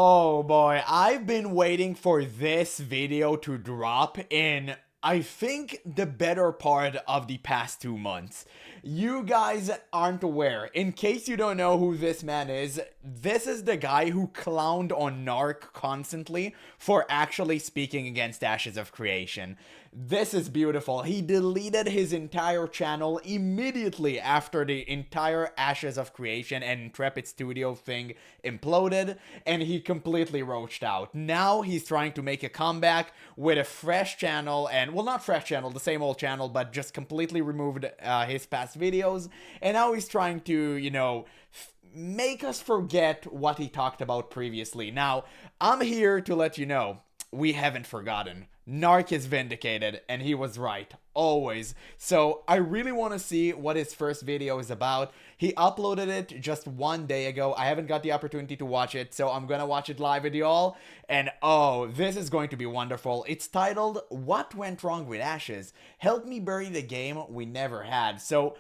Oh boy, I've been waiting for this video to drop in, I think, the better part of the past 2 months. You guys aren't aware. In case you don't know who this man is, this is the guy who clowned on Narc constantly for actually speaking against Ashes of Creation. This is beautiful. He deleted his entire channel immediately after the entire Ashes of Creation and Intrepid Studio thing imploded, and he completely roached out. Now he's trying to make a comeback with a fresh channel, and, well, not fresh channel, the same old channel, but just completely removed his past videos, and now he's trying to, you know, make us forget what he talked about previously. Now, I'm here to let you know, we haven't forgotten. Narc is vindicated, and he was right, always. So I really want to see what his first video is about. He uploaded it just 1 day ago. I haven't got the opportunity to watch it, so I'm gonna watch it live with y'all. And oh, this is going to be wonderful. It's titled, What Went Wrong with Ashes? Help me bury the game we never had. So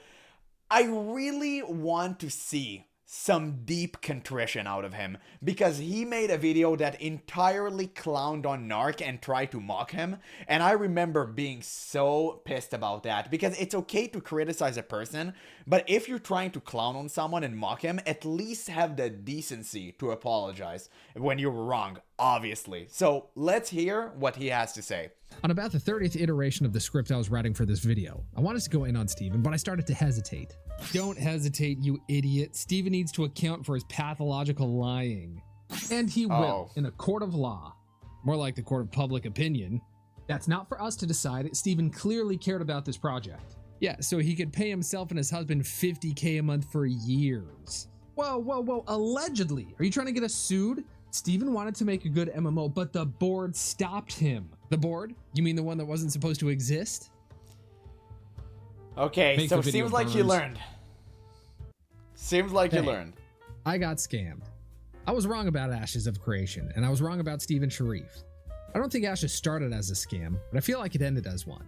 I really want to see some deep contrition out of him, because he made a video that entirely clowned on Narc and tried to mock him, and I remember being so pissed about that, because it's okay to criticize a person, but if you're trying to clown on someone and mock him, at least have the decency to apologize when you were wrong, obviously. So let's hear what he has to say. On about the 30th iteration of the script I was writing for this video, I wanted to go in on Steven, but I started to hesitate. Don't hesitate, you idiot. Steven needs to account for his pathological lying. And he will, in a court of law. More like the court of public opinion. That's not for us to decide. Steven clearly cared about this project. Yeah, so he could pay himself and his husband $50K a month for years. Whoa, allegedly. Are you trying to get us sued? Steven wanted to make a good MMO, but the board stopped him. The board? You mean the one that wasn't supposed to exist? Okay, so seems like you learned. Seems like you learned. I got scammed. I was wrong about Ashes of Creation, and I was wrong about Steven Sharif. I don't think Ashes started as a scam, but I feel like it ended as one.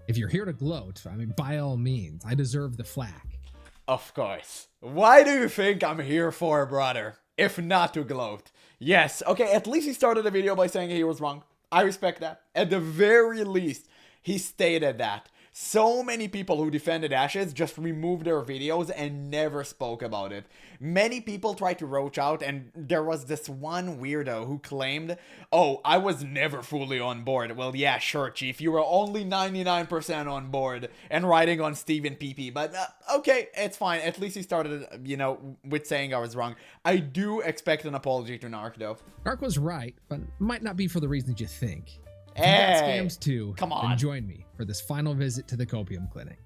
If you're here to gloat, I mean, by all means, I deserve the flack. Of course. Why do you think I'm here for, brother? If not to gloat. Yes, okay, at least he started the video by saying he was wrong. I respect that. At the very least, he stated that. So many people who defended Ashes just removed their videos and never spoke about it. Many people tried to roach out, and there was this one weirdo who claimed, oh, I was never fully on board. Well, yeah, sure, Chief, you were only 99% on board and writing on Steven PP, but okay, it's fine. At least he started, you know, with saying I was wrong. I do expect an apology to Narc, though. Narc was right, but might not be for the reasons you think. If Hey, you got scams too, come on. then join me for this final visit to the Copium Clinic.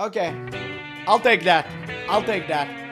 Okay, I'll take that. I'll take that.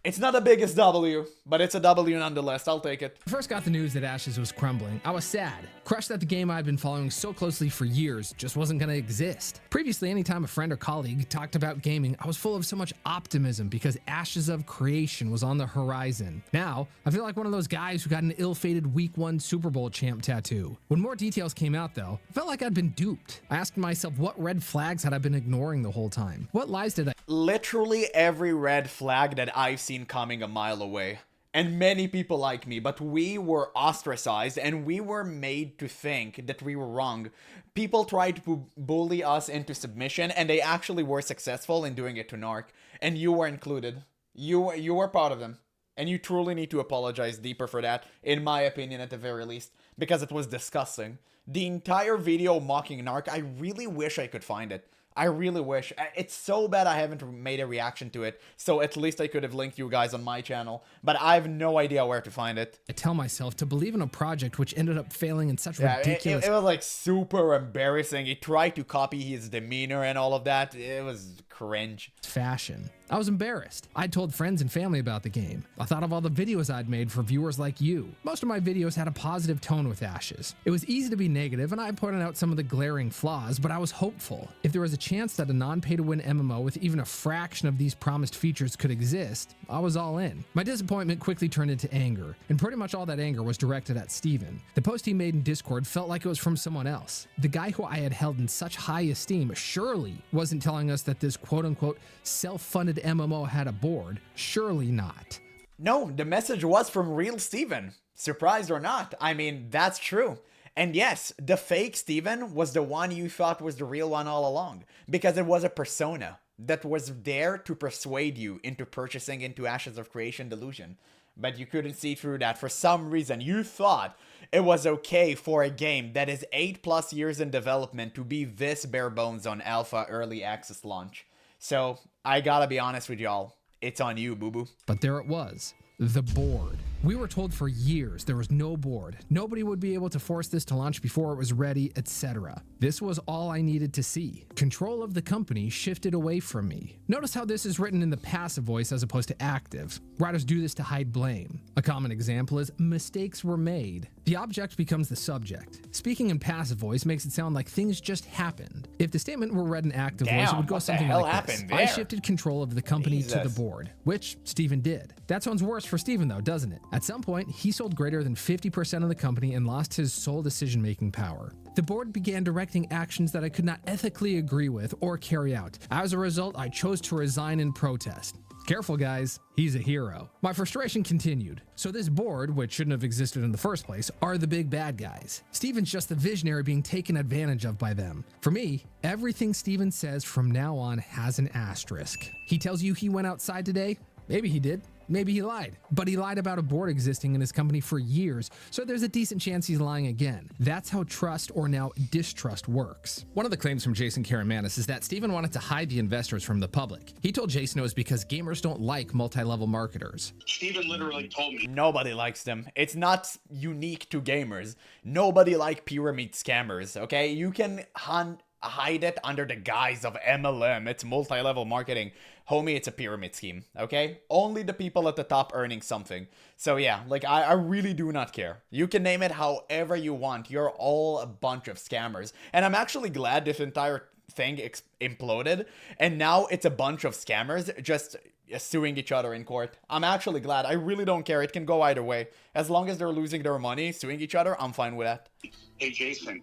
It's not the biggest W, but it's a W nonetheless. I'll take it. When I first got the news that Ashes was crumbling, I was sad. Crushed that the game I'd been following so closely for years just wasn't gonna exist. Previously, anytime a friend or colleague talked about gaming, I was full of so much optimism because Ashes of Creation was on the horizon. Now, I feel like one of those guys who got an ill-fated Week 1 Super Bowl champ tattoo. When more details came out though, I felt like I'd been duped. I asked myself, what red flags had I been ignoring the whole time? What lies did I— Literally every red flag that I've seen coming a mile away. And many people like me, but we were ostracized and we were made to think that we were wrong. People tried to bully us into submission, and they actually were successful in doing it to Narc. And you were included. You were part of them. And you truly need to apologize deeper for that, in my opinion at the very least, because it was disgusting. The entire video mocking Narc, I really wish I could find it. I really wish. It's so bad I haven't made a reaction to it, so at least I could have linked you guys on my channel, but I have no idea where to find it. I tell myself to believe in a project which ended up failing in such ridiculous— it was like super embarrassing. He tried to copy his demeanor and all of that. It was cringe. fashion. I was embarrassed. I told friends and family about the game. I thought of all the videos I'd made for viewers like you. Most of my videos had a positive tone with Ashes. It was easy to be negative, and I pointed out some of the glaring flaws, but I was hopeful. If there was a chance that a non-pay-to-win MMO with even a fraction of these promised features could exist, I was all in. My disappointment quickly turned into anger, and pretty much all that anger was directed at Steven. The post he made in Discord felt like it was from someone else. The guy who I had held in such high esteem surely wasn't telling us that this quote-unquote self-funded MMO had a board. Surely not. No, the message was from real Steven. Surprised or not, I mean, that's true. And yes, the fake Steven was the one you thought was the real one all along, because it was a persona that was there to persuade you into purchasing into Ashes of Creation Delusion. But you couldn't see through that. For some reason, you thought it was okay for a game that is 8+ years in development to be this bare bones on alpha early access launch. So, I gotta be honest with y'all, it's on you, boo-boo. But there it was, the board. We were told for years there was no board. Nobody would be able to force this to launch before it was ready, etc. This was all I needed to see. Control of the company shifted away from me. Notice how this is written in the passive voice as opposed to active. Writers do this to hide blame. A common example is mistakes were made. The object becomes the subject. Speaking in passive voice makes it sound like things just happened. If the statement were read in active voice, it would go something like this. I shifted control of the company to the board, which Steven did. That sounds worse for Steven though, doesn't it? At some point, he sold greater than 50% of the company and lost his sole decision-making power. The board began directing actions that I could not ethically agree with or carry out. As a result, I chose to resign in protest. Careful guys, he's a hero. My frustration continued. So this board, which shouldn't have existed in the first place, are the big bad guys. Steven's just the visionary being taken advantage of by them. For me, everything Steven says from now on has an asterisk. He tells you he went outside today? Maybe he did. Maybe he lied, but he lied about a board existing in his company for years, so there's a decent chance he's lying again. That's how trust, or now distrust, works. One of the claims from Jason Karamanis is that Steven wanted to hide the investors from the public. He told Jason it was because gamers don't like multi-level marketers. Steven literally told me. Nobody likes them. It's not unique to gamers. Nobody like pyramid scammers, okay? You can hide it under the guise of MLM. It's multi-level marketing. Homie, it's a pyramid scheme, okay? Only the people at the top earning something. So yeah, like, I really do not care. You can name it however you want. You're all a bunch of scammers. And I'm actually glad this entire thing imploded. And now it's a bunch of scammers just suing each other in court. I'm actually glad. I really don't care. It can go either way. As long as they're losing their money, suing each other, I'm fine with that. Hey, Jason.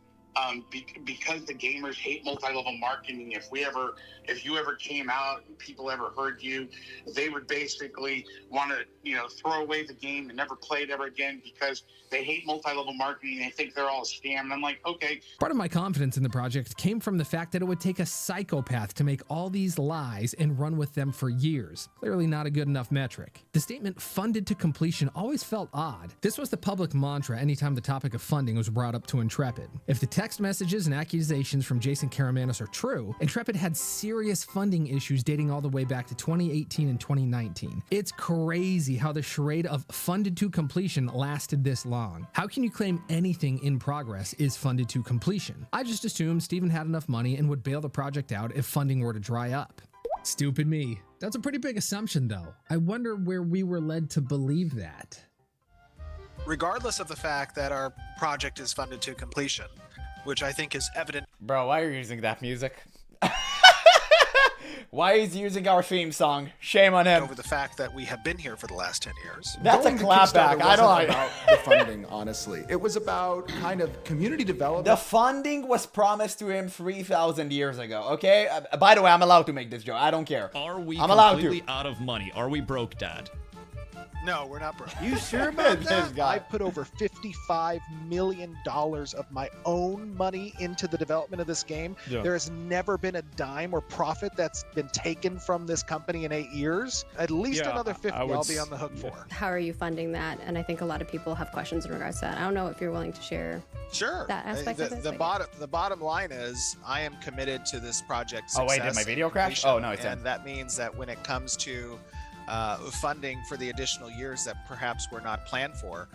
Because the gamers hate multi-level marketing, if you ever came out and people ever heard you, they would basically want to, throw away the game and never play it ever again because they hate multi-level marketing. They think they're all a scam. And I'm like, okay. Part of my confidence in the project came from the fact that it would take a psychopath to make all these lies and run with them for years. Clearly not a good enough metric. The statement funded to completion always felt odd. This was the public mantra anytime the topic of funding was brought up to Intrepid. If the text messages and accusations from Jason Karamanis are true, Intrepid had serious funding issues dating all the way back to 2018 and 2019. It's crazy how the charade of funded to completion lasted this long. How can you claim anything in progress is funded to completion? I just assumed Steven had enough money and would bail the project out if funding were to dry up. Stupid me. That's a pretty big assumption though. I wonder where we were led to believe that. Regardless of the fact that our project is funded to completion, which I think is evident. Bro, why are you using that music? Why is he using our theme song? Shame on him. Over the fact that we have been here for the last 10 years. That's a clapback. I don't like about the funding, honestly. It was about kind of community development. The funding was promised to him 3,000 years ago, okay? By the way, I'm allowed to make this joke. I don't care. Are we I'm allowed completely to. out of money? Are we broke, Dad? No, we're not broke. You sure about This that? guy. I put over $55 million of my own money into the development of this game. Yeah. There has never been a dime or profit that's been taken from this company in 8 years. At least another 50 I'll be on the hook for. How are you funding that? And I think a lot of people have questions in regards to that. I don't know if you're willing to share. Sure. That aspect of it, the bottom line is I am committed to this project success. Oh, wait, did my video crash? Oh, no, it's in. And that means that when it comes to funding for the additional years that perhaps were not planned for,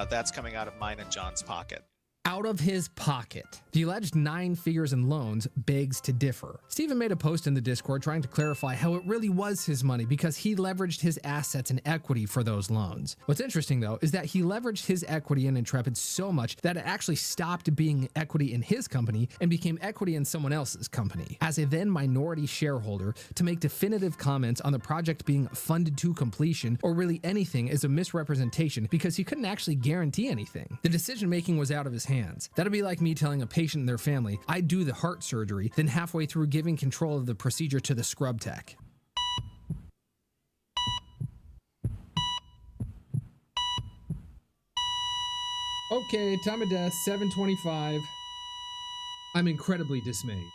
that's coming out of mine and John's pocket. Out of his pocket. The alleged 9 figures in loans begs to differ. Steven made a post in the Discord trying to clarify how it really was his money because he leveraged his assets and equity for those loans. What's interesting though is that he leveraged his equity in Intrepid so much that it actually stopped being equity in his company and became equity in someone else's company. As a then minority shareholder, to make definitive comments on the project being funded to completion or really anything is a misrepresentation because he couldn't actually guarantee anything. The decision making was out of his hands. That'd be like me telling a patient and their family, I'd do the heart surgery, then halfway through giving control of the procedure to the scrub tech. Okay, time of death, 7:25. I'm incredibly dismayed.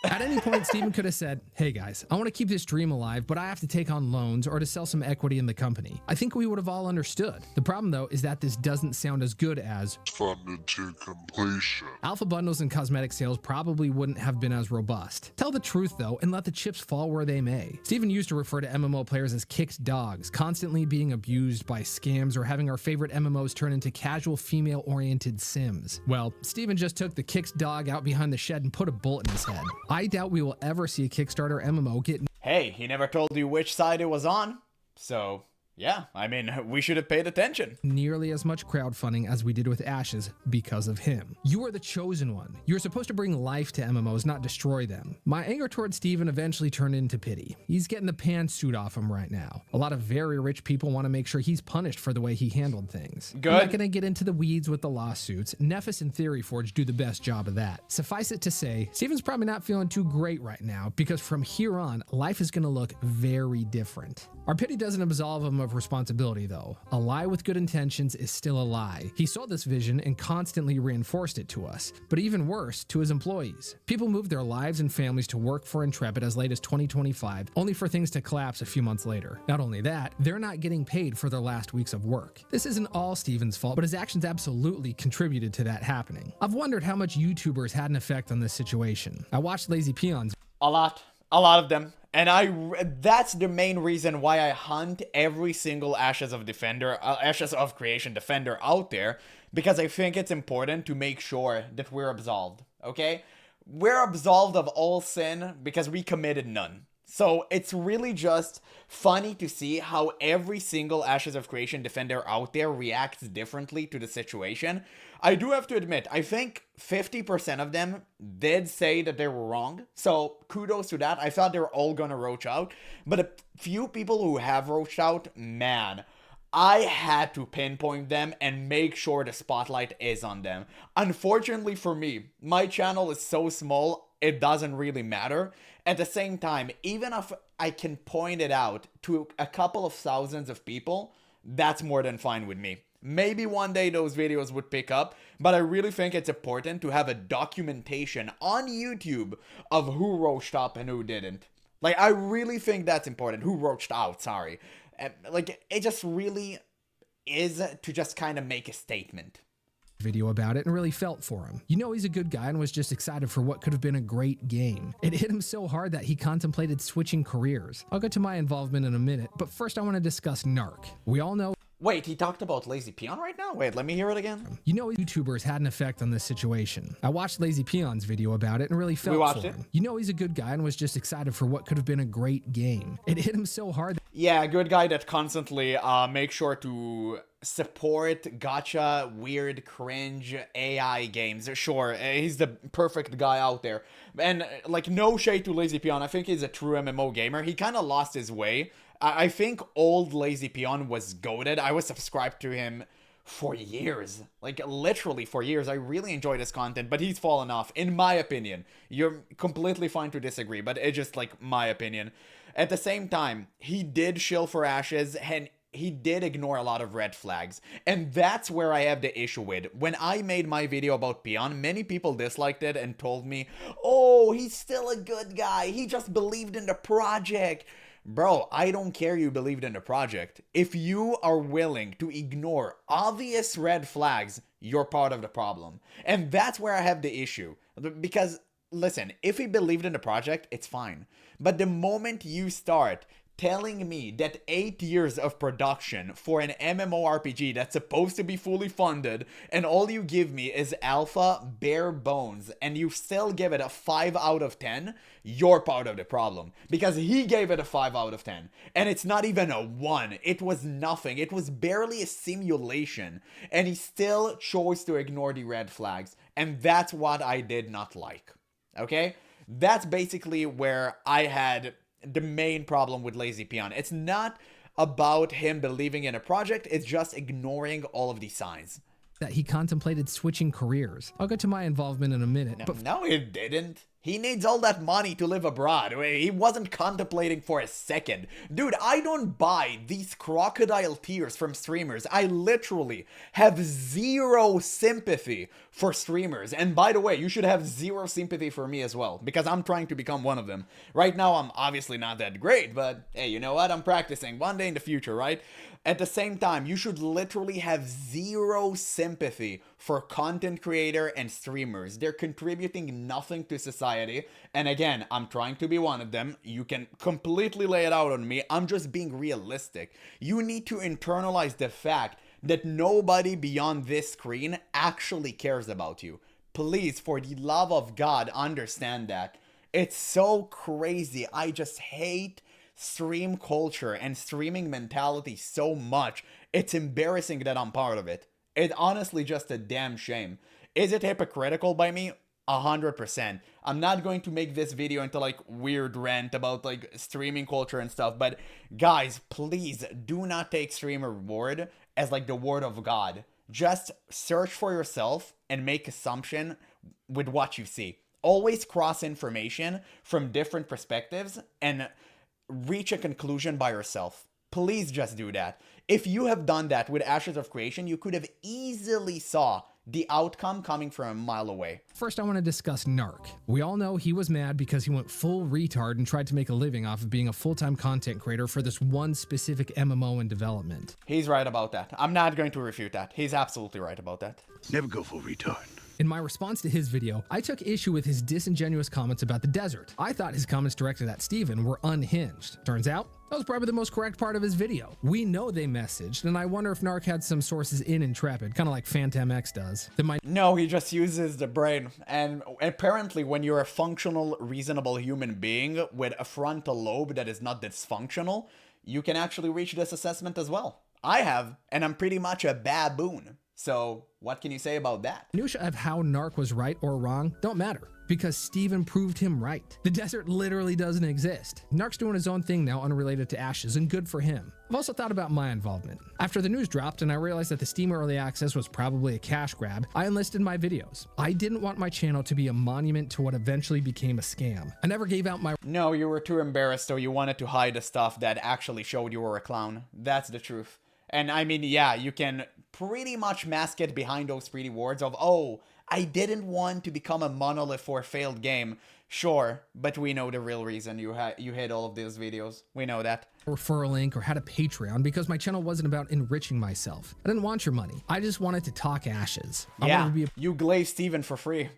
At any point, Steven could have said, hey guys, I want to keep this dream alive, but I have to take on loans or to sell some equity in the company. I think we would have all understood. The problem though is that this doesn't sound as good as funded to completion. alpha bundles and cosmetic sales probably wouldn't have been as robust. Tell the truth though, and let the chips fall where they may. Steven used to refer to MMO players as kicked dogs, constantly being abused by scams or having our favorite MMOs turn into casual female-oriented sims. Well, Steven just took the kicked dog out behind the shed and put a bullet in his head. I doubt we will ever see a Kickstarter MMO get... Hey, he never told you which side it was on. So, yeah, I mean, we should have paid attention. nearly as much crowdfunding as we did with Ashes because of him. You are the chosen one. You're supposed to bring life to MMOs, not destroy them. My anger towards Steven eventually turned into pity. He's getting the pantsuit off him right now. A lot of very rich people want to make sure he's punished for the way he handled things. Good. I'm not going to get into the weeds with the lawsuits. Nephis and Theoryforge do the best job of that. Suffice it to say, Steven's probably not feeling too great right now because from here on, life is going to look very different. Our pity doesn't absolve him of responsibility though. A lie with good intentions is still a lie. He saw this vision and constantly reinforced it to us, but even worse, to his employees. People moved their lives and families to work for Intrepid as late as 2025, only for things to collapse a few months later. Not only that, they're not getting paid for their last weeks of work. This isn't all Steven's fault, but his actions absolutely contributed to that happening. I've wondered how much YouTubers had an effect on this situation. I watched Lazy Peons. A lot of them. And that's the main reason why I hunt every single Ashes of Creation defender out there, because I think it's important to make sure that we're absolved, okay? We're absolved of all sin because we committed none. So it's really just funny to see how every single Ashes of Creation defender out there reacts differently to the situation. I do have to admit, I think 50% of them did say that they were wrong. So kudos to that. I thought they were all gonna roach out. But a few people who have roached out, man, I had to pinpoint them and make sure the spotlight is on them. Unfortunately for me, my channel is so small, it doesn't really matter. At the same time, even if I can point it out to a couple of thousands of people, that's more than fine with me. Maybe one day those videos would pick up, but I really think it's important to have a documentation on YouTube of who roached up and who didn't. Like, I really think that's important. Who roached out, sorry. Like, it just really is to just kind of make a statement. Video about it and really felt for him. You know he's a good guy and was just excited for what could have been a great game. It hit him so hard that he contemplated switching careers. I'll get to my involvement in a minute, but first I want to discuss Narc. We all know... Wait, he talked about Lazy Peon right now? Wait, let me hear it again. You know YouTubers had an effect on this situation. I watched Lazy Peon's video about it and really felt for him. You know he's a good guy and was just excited for what could have been a great game. It hit him so hard. Yeah, good guy that constantly makes sure to support gacha, weird, cringe AI games. Sure, he's the perfect guy out there. And like, no shade to Lazy Peon. I think he's a true MMO gamer. He kind of lost his way. I think old Lazy Peon was goated. I was subscribed to him for years. Like, literally for years. I really enjoyed his content, but he's fallen off, in my opinion. You're completely fine to disagree, but it's just, like, my opinion. At the same time, he did shill for Ashes, and he did ignore a lot of red flags. And that's where I have the issue with. When I made my video about Peon, many people disliked it and told me, oh, he's still a good guy. He just believed in the project. Bro, I don't care you believed in the project. If you are willing to ignore obvious red flags, you're part of the problem. And that's where I have the issue. Because, listen, if he believed in the project, it's fine. But the moment you start telling me that 8 years of production for an MMORPG that's supposed to be fully funded, and all you give me is alpha, bare bones, and you still give it a 5 out of 10, you're part of the problem. Because he gave it a 5 out of 10, and it's not even a 1. It was nothing. It was barely a simulation, and he still chose to ignore the red flags, and that's what I did not like. Okay? That's basically where I had the main problem with Lazy Peon. It's not about him believing in a project, it's just ignoring all of these signs. That he contemplated switching careers. I'll get to my involvement in a minute. No, he didn't. He needs all that money to live abroad. He wasn't contemplating for a second. Dude, I don't buy these crocodile tears from streamers. I literally have zero sympathy for streamers. And by the way, you should have zero sympathy for me as well, because I'm trying to become one of them. Right now, I'm obviously not that great, but hey, you know what? I'm practicing. One day in the future, right? At the same time, you should literally have zero sympathy for content creator and streamers. They're contributing nothing to society. And again, I'm trying to be one of them. You can completely lay it out on me. I'm just being realistic. You need to internalize the fact that nobody beyond this screen actually cares about you. Please, for the love of God, understand that. It's so crazy. I just hate stream culture and streaming mentality so much. It's embarrassing that I'm part of it. It's honestly just a damn shame. Is it hypocritical by me? 100%. I'm not going to make this video into like weird rant about like streaming culture and stuff, but guys, please do not take streamer word as like the word of God. Just search for yourself and make assumption with what you see. Always cross information from different perspectives and reach a conclusion by yourself. Please just do that. If you have done that with Ashes of Creation, you could have easily saw the outcome coming from a mile away. First, I want to discuss Narc. We all know he was mad because he went full retard and tried to make a living off of being a full-time content creator for this one specific MMO in development. He's right about that. I'm not going to refute that. He's absolutely right about that. Never go full retard. In my response to his video, I took issue with his disingenuous comments about the desert. I thought his comments directed at Steven were unhinged. Turns out, that was probably the most correct part of his video. We know they messaged, and I wonder if Narc had some sources in Intrepid, kind of like Phantom X does. No, he just uses the brain. And apparently when you're a functional, reasonable human being with a frontal lobe that is not dysfunctional, you can actually reach this assessment as well. I have, and I'm pretty much a baboon. So what can you say about that? Minutia of how Narc was right or wrong don't matter, because Steven proved him right. The desert literally doesn't exist. Narc's doing his own thing now unrelated to Ashes, and good for him. I've also thought about my involvement. After the news dropped and I realized that the Steam Early Access was probably a cash grab, I enlisted my videos. I didn't want my channel to be a monument to what eventually became a scam. I never gave out my— No, you were too embarrassed, so you wanted to hide the stuff that actually showed you were a clown. That's the truth. And I mean, yeah, you can pretty much mask it behind those pretty words of, oh, I didn't want to become a monolith for a failed game. Sure, but we know the real reason you hid all of these videos. We know that. Referral link or had a Patreon because my channel wasn't about enriching myself. I didn't want your money. I just wanted to talk Ashes. You glazed Steven for free.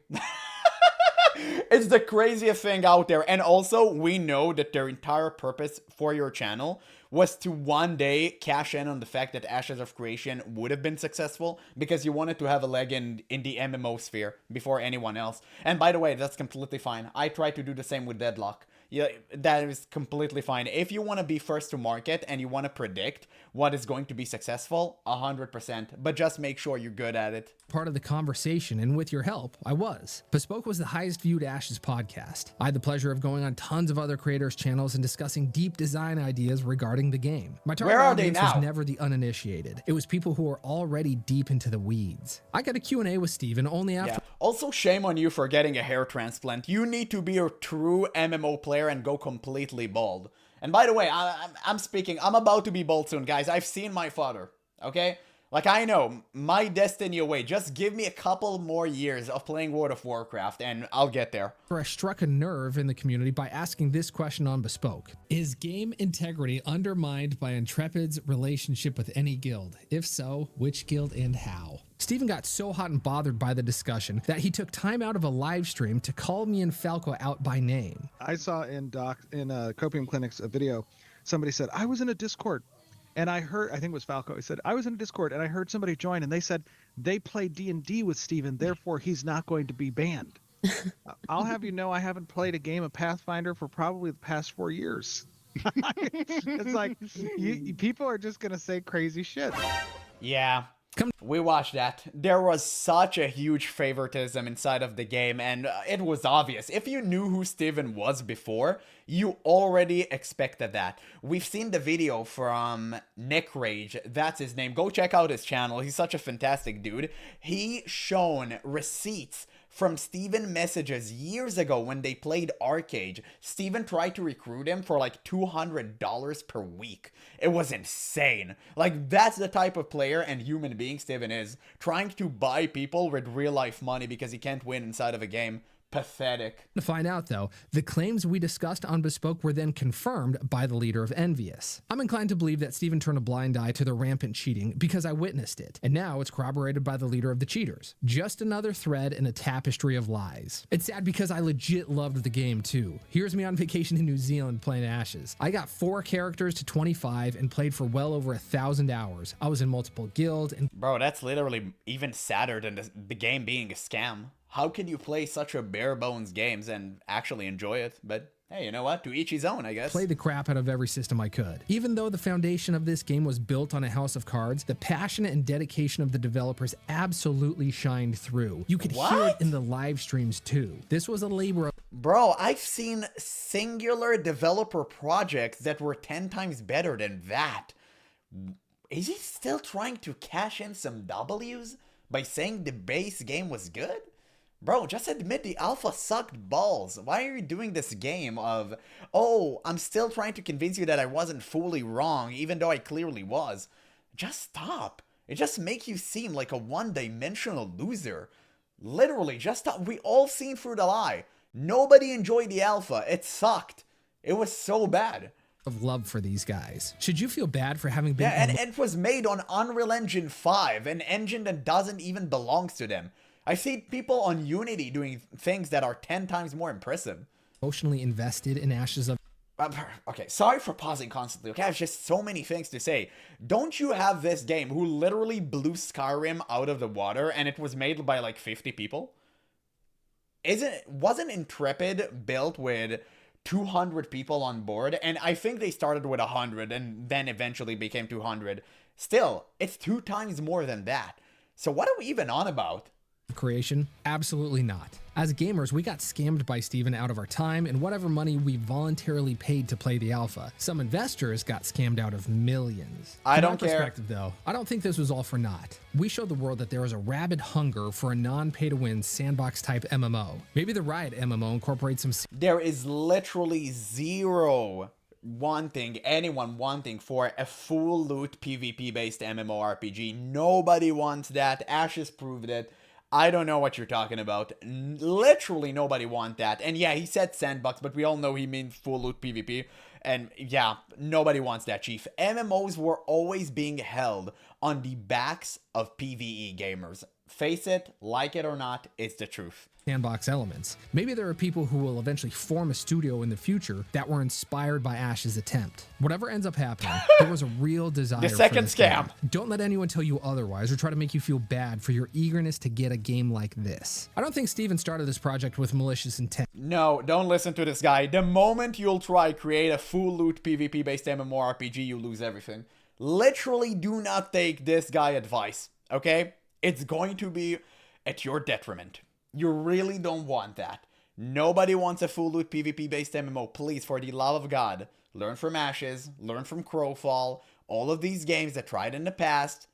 It's the craziest thing out there. And also, we know that their entire purpose for your channel was to one day cash in on the fact that Ashes of Creation would have been successful because you wanted to have a leg in the MMO sphere before anyone else. And by the way, that's completely fine. I tried to do the same with Deadlock. Yeah, that is completely fine. If you want to be first to market and you want to predict what is going to be successful, 100%. But just make sure you're good at it. Part of the conversation, and with your help, I was. Bespoke was the highest viewed Ashes podcast. I had the pleasure of going on tons of other creators' channels and discussing deep design ideas regarding the game. My target audience was never the uninitiated. It was people who were already deep into the weeds. I got a Q&A with Steven only after— Also, shame on you for getting a hair transplant. You need to be a true MMO player and go completely bald. And by the way, I'm about to be bald soon, guys. I've seen my father, okay? Like, I know, my destiny away. Just give me a couple more years of playing World of Warcraft, and I'll get there. I struck a nerve in the community by asking this question on Bespoke. Is game integrity undermined by Intrepid's relationship with any guild? If so, which guild and how? Steven got so hot and bothered by the discussion that he took time out of a live stream to call me and Falco out by name. I saw in Copium Clinic's a video, somebody said, I was in a Discord. And I heard, I think it was Falco, he said, I was in a Discord and I heard somebody join and they said they play D&D with Steven, therefore he's not going to be banned. I'll have you know I haven't played a game of Pathfinder for probably the past 4 years. It's like, people are just going to say crazy shit. Yeah. We watched that. There was such a huge favoritism inside of the game, and it was obvious. If you knew who Steven was before, you already expected that. We've seen the video from Nick Rage, that's his name. Go check out his channel. He's such a fantastic dude. He shown receipts from Steven messages years ago when they played Arcade. Steven tried to recruit him for like $200 per week. It was insane. Like, that's the type of player and human being Steven is, trying to buy people with real life money because he can't win inside of a game. Pathetic. To find out, though, the claims we discussed on Bespoke were then confirmed by the leader of Envious. I'm inclined to believe that Steven turned a blind eye to the rampant cheating because I witnessed it, and now it's corroborated by the leader of the cheaters. Just another thread in a tapestry of lies. It's sad because I legit loved the game too. Here's me on vacation in New Zealand playing Ashes. I got 4 characters to 25 and played for well over 1,000 hours. I was in multiple guilds and— Bro, that's literally even sadder than the game being a scam. How can you play such a bare bones games and actually enjoy it? But hey, you know what? To each his own, I guess. Play the crap out of every system I could. Even though the foundation of this game was built on a house of cards, the passion and dedication of the developers absolutely shined through. You could hear it in the live streams too. This was a labor of— Bro, I've seen singular developer projects that were 10 times better than that. Is he still trying to cash in some W's by saying the base game was good? Bro, just admit the alpha sucked balls. Why are you doing this game of, oh, I'm still trying to convince you that I wasn't fully wrong, even though I clearly was? Just stop. It just makes you seem like a one-dimensional loser. Literally, just stop. We all seen through the lie. Nobody enjoyed the alpha. It sucked. It was so bad. Of love for these guys. Should you feel bad for having been— Yeah, and it was made on Unreal Engine 5, an engine that doesn't even belong to them. I see people on Unity doing things that are 10 times more impressive. emotionally invested in Ashes of— Okay, sorry for pausing constantly, okay? I have just so many things to say. Don't you have this game who literally blew Skyrim out of the water and it was made by like 50 people? Wasn't Intrepid built with 200 people on board? And I think they started with 100 and then eventually became 200. Still, it's 2 times more than that. So what are we even on about? Creation? Absolutely not. As gamers, we got scammed by Steven out of our time and whatever money we voluntarily paid to play the alpha. Some investors got scammed out of millions. I From don't my care. perspective, though, I don't think this was all for naught. We showed the world that there is a rabid hunger for a non-pay-to-win sandbox-type MMO. Maybe the Riot MMO incorporates some— There is literally anyone wanting for a full loot PvP based MMORPG. Nobody wants that. Ashes proved it. I don't know what you're talking about. Literally nobody wants that. And yeah, he said sandbox, but we all know he means full loot PvP. And yeah, nobody wants that, Chief. MMOs were always being held on the backs of PvE gamers. Face it, like it or not, it's the truth. sandbox elements. Maybe there are people who will eventually form a studio in the future that were inspired by Ash's attempt. Whatever ends up happening, there was a real desire The for second this scam. game. Don't let anyone tell you otherwise or try to make you feel bad for your eagerness to get a game like this. I don't think Steven started this project with malicious intent. No, don't listen to this guy. The moment you'll try create a full loot PvP based MMORPG, you lose everything. Literally do not take this guy advice, okay? It's going to be at your detriment. You really don't want that. Nobody wants a full loot PvP based MMO. Please, for the love of God, learn from Ashes, learn from Crowfall, all of these games that tried in the past.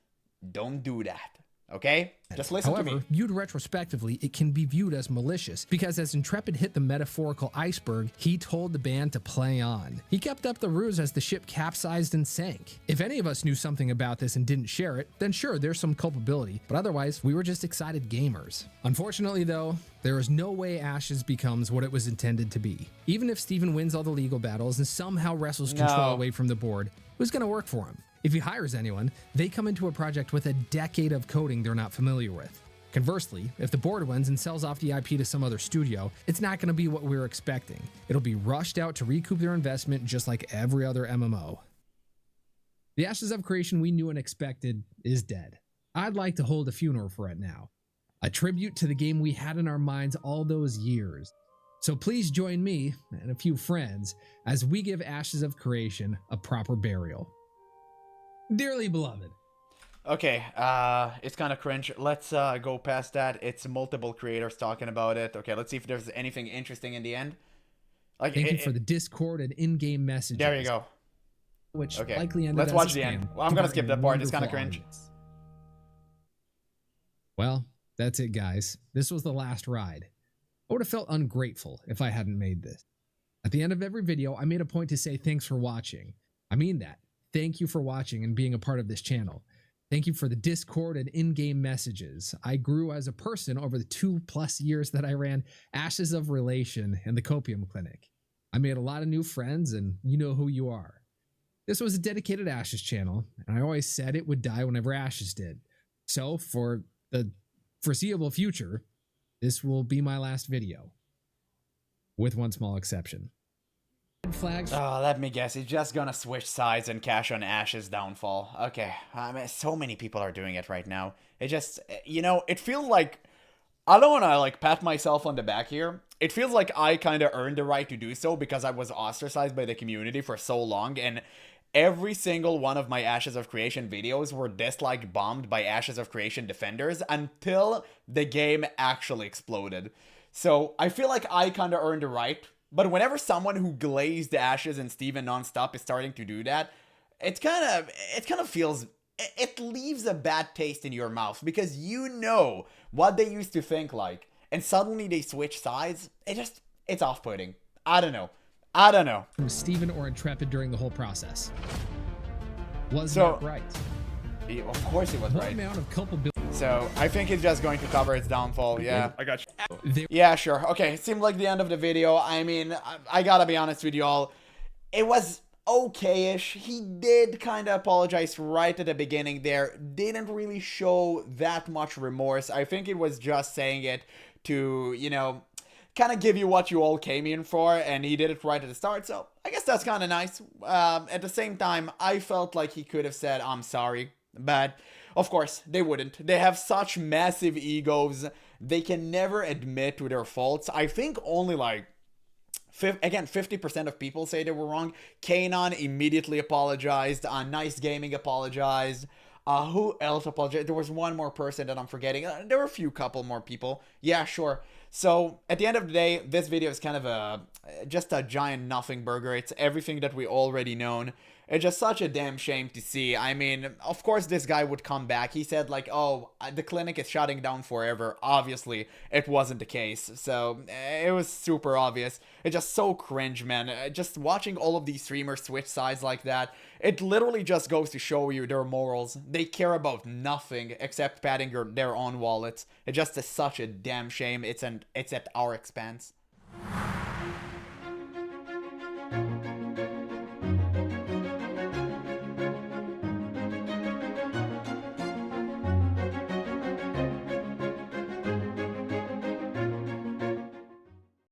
Don't do that. Okay? Just listen to me. However, viewed retrospectively, it can be viewed as malicious because as Intrepid hit the metaphorical iceberg, he told the band to play on. He kept up the ruse as the ship capsized and sank. If any of us knew something about this and didn't share it, then sure, there's some culpability, but otherwise, we were just excited gamers. Unfortunately though, there is no way Ashes becomes what it was intended to be. Even if Steven wins all the legal battles and somehow wrestles control away from the board, who's gonna work for him? If he hires anyone, they come into a project with a decade of coding they're not familiar with. Conversely, if the board wins and sells off the IP to some other studio, it's not going to be what we were expecting. It'll be rushed out to recoup their investment just like every other MMO. The Ashes of Creation we knew and expected is dead. I'd like to hold a funeral for it now. A tribute to the game we had in our minds all those years. So please join me and a few friends as we give Ashes of Creation a proper burial. Dearly beloved. Okay, it's kind of cringe. Let's go past that. It's multiple creators talking about it. Okay, let's see if there's anything interesting in the end. Like, Thank you for the Discord and in-game messages. There you go. Which Okay, likely ended let's as watch a the scam end. Well, I'm gonna to skip our that part. It's kind wonderful of cringe. audience. Well, That's it, guys. This was the last ride. I would have felt ungrateful if I hadn't made this. At the end of every video, I made a point to say thanks for watching. I mean that. Thank you for watching and being a part of this channel. Thank you for the Discord and in-game messages. I grew as a person over the 2+ years that I ran Ashes of Relation and the Copium Clinic. I made a lot of new friends, and you know who you are. This was a dedicated Ashes channel, and I always said it would die whenever Ashes did. So for the foreseeable future, this will be my last video, with one small exception. Red flags. Oh, let me guess. He's just gonna switch sides and cash on Ash's downfall. Okay, I mean, so many people are doing it right now. It just, you know, it feels like, I don't want to like pat myself on the back here. It feels like I kind of earned the right to do so because I was ostracized by the community for so long, and every single one of my Ashes of Creation videos were dislike bombed by Ashes of Creation defenders until the game actually exploded. So I feel like I kind of earned the right. But whenever someone who glazed Ashes and Steven nonstop is starting to do that, it kind of feels, it leaves a bad taste in your mouth because you know what they used to think like, and suddenly they switch sides. It's off-putting. I don't know. From Steven or Intrepid during the whole process. Was So- not right. Of course he was What right. amount of culpability? So I think it's just going to cover its downfall. Yeah. I got you. Yeah, sure. Okay, it seemed like the end of the video. I mean, I gotta be honest with y'all. It was okay-ish. He did kind of apologize right at the beginning there. Didn't really show that much remorse. I think it was just saying it to, you know, kind of give you what you all came in for, and he did it right at the start, so I guess that's kind of nice. At the same time, I felt like he could have said, I'm sorry, but of course, they wouldn't. They have such massive egos, they can never admit to their faults. I think only like, again, 50% of people say they were wrong. Kanon immediately apologized, Nice Gaming apologized, who else apologized? There was one more person that I'm forgetting. There were a few couple more people. Yeah, sure. So at the end of the day, this video is kind of just a giant nothing burger. It's everything that we already known. It's just such a damn shame to see. I mean, of course this guy would come back. He said like, oh, the clinic is shutting down forever. Obviously, it wasn't the case. So it was super obvious. It's just so cringe, man. Just watching all of these streamers switch sides like that, it literally just goes to show you their morals. They care about nothing except padding their own wallets. It just is such a damn shame. It's at our expense.